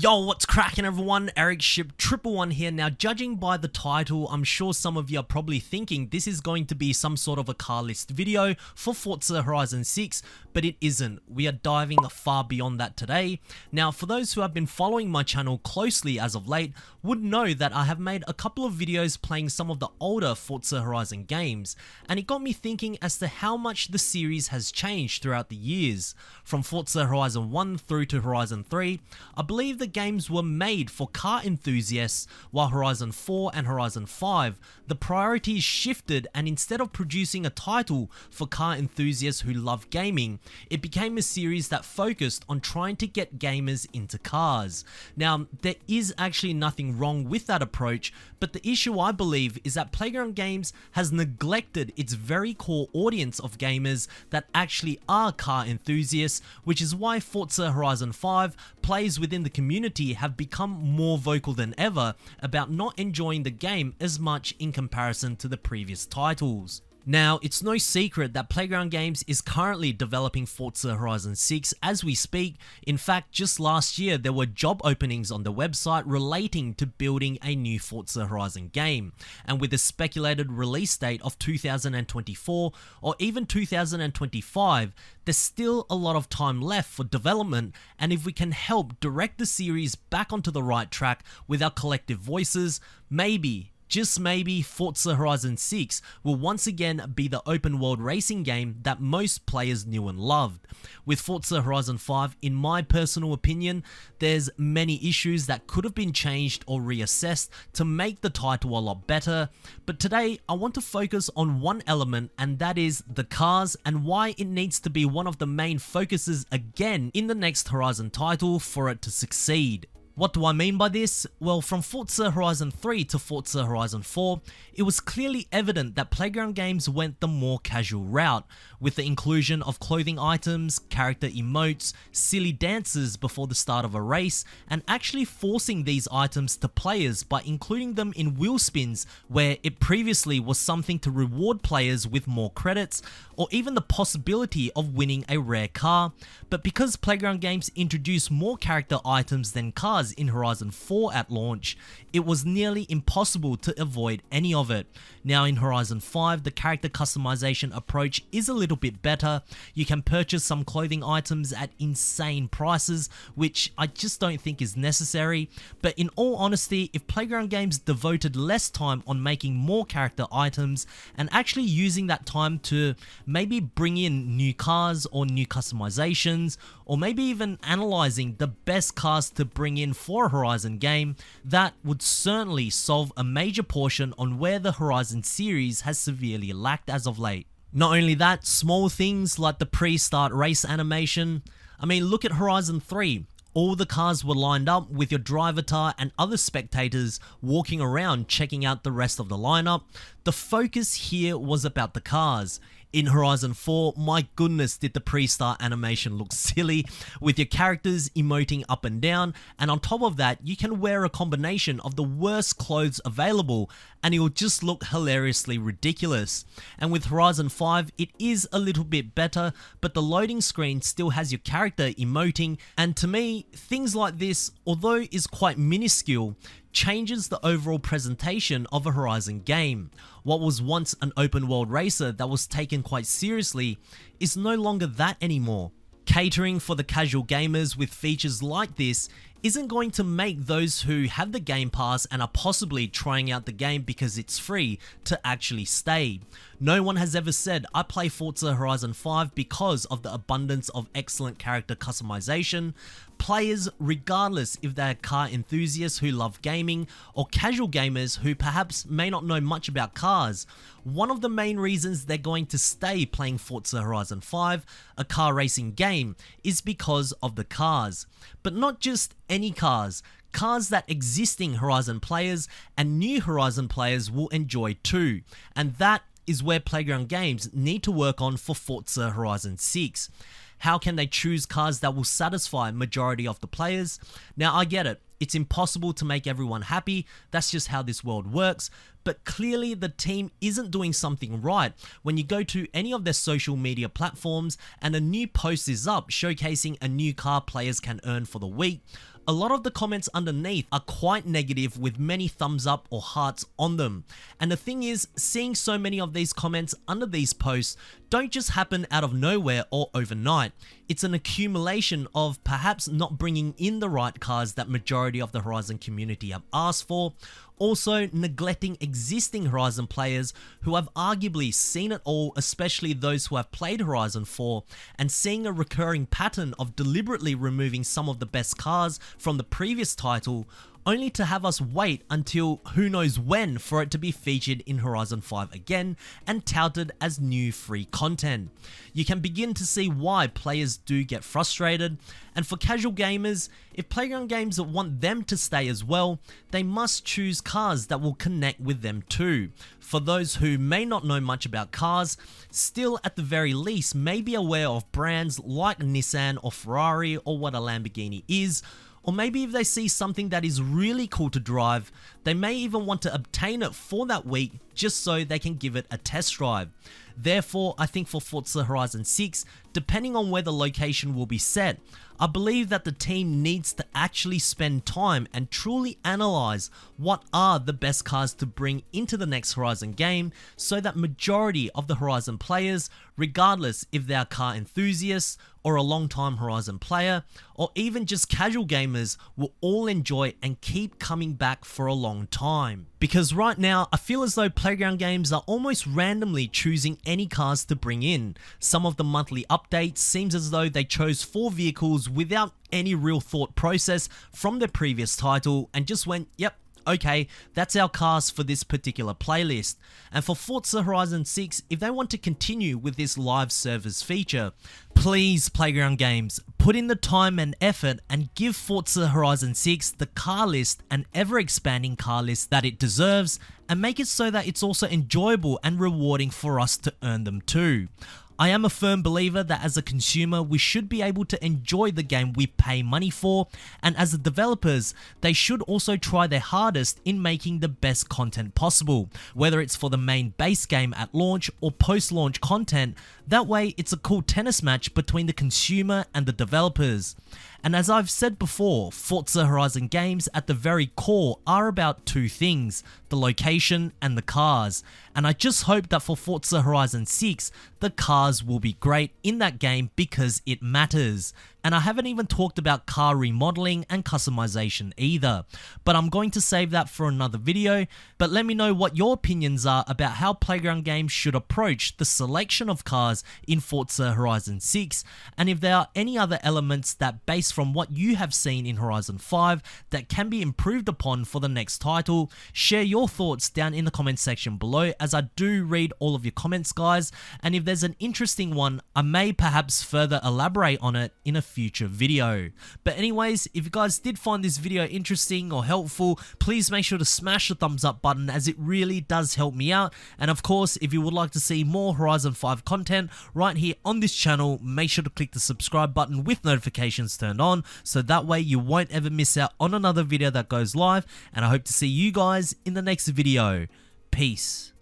Yo, what's cracking everyone? Ericship 111 here. Now, judging by the title, I'm sure some of you are probably thinking this is going to be some sort of a car list video for Forza Horizon 6, but it isn't. We are diving far beyond that today. Now, for those who have been following my channel closely as of late, would know that I have made a couple of videos playing some of the older Forza Horizon games, and it got me thinking as to how much the series has changed throughout the years. From Forza Horizon 1 through to Horizon 3, I believe the games were made for car enthusiasts, while Horizon 4 and Horizon 5, the priorities shifted, and instead of producing a title for car enthusiasts who love gaming, it became a series that focused on trying to get gamers into cars. Now, there is actually nothing wrong with that approach, but the issue I believe is that Playground Games has neglected its very core audience of gamers that actually are car enthusiasts, which is why Forza Horizon 5 players within the community have become more vocal than ever about not enjoying the game as much in comparison to the previous titles. Now, it's no secret that Playground Games is currently developing Forza Horizon 6 as we speak. In fact, just last year there were job openings on the website relating to building a new Forza Horizon game, and with a speculated release date of 2024 or even 2025, there's still a lot of time left for development, and if we can help direct the series back onto the right track with our collective voices, maybe, just maybe, Forza Horizon 6 will once again be the open world racing game that most players knew and loved. With Forza Horizon 5, in my personal opinion, there's many issues that could have been changed or reassessed to make the title a lot better, but today I want to focus on one element, and that is the cars and why it needs to be one of the main focuses again in the next Horizon title for it to succeed. What do I mean by this? Well, from Forza Horizon 3 to Forza Horizon 4, it was clearly evident that Playground Games went the more casual route, with the inclusion of clothing items, character emotes, silly dances before the start of a race, and actually forcing these items to players by including them in wheel spins where it previously was something to reward players with more credits, or even the possibility of winning a rare car. But because Playground Games introduced more character items than cars in Horizon 4 at launch, it was nearly impossible to avoid any of it. Now in Horizon 5, the character customization approach is a little bit better. You can purchase some clothing items at insane prices, which I just don't think is necessary. But in all honesty, if Playground Games devoted less time on making more character items and actually using that time to maybe bring in new cars or new customizations, or maybe even analyzing the best cars to bring in for a Horizon game, that would certainly solve a major portion on where the Horizon series has severely lacked as of late. Not only that, small things like the pre-start race animation. I mean, look at Horizon 3. All the cars were lined up with your drivatar and other spectators walking around checking out the rest of the lineup. The focus here was about the cars. In Horizon 4, my goodness did the pre-start animation look silly, with your characters emoting up and down, and on top of that, you can wear a combination of the worst clothes available, and it will just look hilariously ridiculous. And with Horizon 5, it is a little bit better, but the loading screen still has your character emoting, and to me, things like this, although is quite minuscule, changes the overall presentation of a Horizon game. What was once an open world racer that was taken quite seriously is no longer that anymore. Catering for the casual gamers with features like this isn't going to make those who have the Game Pass and are possibly trying out the game because it's free to actually stay. No one has ever said, I play Forza Horizon 5 because of the abundance of excellent character customization. Players, regardless if they're car enthusiasts who love gaming or casual gamers who perhaps may not know much about cars, one of the main reasons they're going to stay playing Forza Horizon 5, a car racing game, is because of the cars. But not just any cars. Cars that existing Horizon players and new Horizon players will enjoy too. And that is where Playground Games need to work on for Forza Horizon 6. How can they choose cars that will satisfy majority of the players? Now I get it, it's impossible to make everyone happy, that's just how this world works, but clearly the team isn't doing something right when you go to any of their social media platforms and a new post is up showcasing a new car players can earn for the week. A lot of the comments underneath are quite negative with many thumbs up or hearts on them. And the thing is, seeing so many of these comments under these posts don't just happen out of nowhere or overnight. It's an accumulation of perhaps not bringing in the right cars that majority of the Horizon community have asked for, also neglecting existing Horizon players who have arguably seen it all, especially those who have played Horizon 4, and seeing a recurring pattern of deliberately removing some of the best cars from the previous title, only to have us wait until who knows when for it to be featured in Horizon 5 again and touted as new free content. You can begin to see why players do get frustrated, and for casual gamers, if Playground Games want them to stay as well, they must choose cars that will connect with them too. For those who may not know much about cars, still at the very least may be aware of brands like Nissan or Ferrari or what a Lamborghini is. Or maybe if they see something that is really cool to drive, they may even want to obtain it for that week just so they can give it a test drive. Therefore, I think for Forza Horizon 6, depending on where the location will be set, I believe that the team needs to actually spend time and truly analyze what are the best cars to bring into the next Horizon game so that majority of the Horizon players, regardless if they are car enthusiasts or a long-time Horizon player, or even just casual gamers, will all enjoy and keep coming back for a long time. Because right now, I feel as though Playground Games are almost randomly choosing any cars to bring in. Some of the monthly updates seems as though they chose 4 vehicles without any real thought process from their previous title and just went, yep, okay, that's our cars for this particular playlist. And for Forza Horizon 6, if they want to continue with this live servers feature, please Playground Games, put in the time and effort and give Forza Horizon 6 the car list and ever expanding car list that it deserves, and make it so that it's also enjoyable and rewarding for us to earn them too. I am a firm believer that as a consumer, we should be able to enjoy the game we pay money for, and as the developers, they should also try their hardest in making the best content possible, whether it's for the main base game at launch or post-launch content. That way, it's a cool tennis match between the consumer and the developers. And as I've said before, Forza Horizon games at the very core are about 2 things, the location and the cars. And I just hope that for Forza Horizon 6, the cars will be great in that game because it matters. And I haven't even talked about car remodeling and customization either, but I'm going to save that for another video. But let me know what your opinions are about how Playground Games should approach the selection of cars in Forza Horizon 6, and if there are any other elements that, based from what you have seen in Horizon 5, that can be improved upon for the next title. Share your thoughts down in the comment section below, as I do read all of your comments, guys, and if there's an interesting one, I may perhaps further elaborate on it in a future video. But anyways, if you guys did find this video interesting or helpful, please make sure to smash the thumbs up button, as it really does help me out. And of course, if you would like to see more Horizon 5 content right here on this channel, make sure to click the subscribe button with notifications turned on, so that way you won't ever miss out on another video that goes live. And I hope to see you guys in the next video. Peace.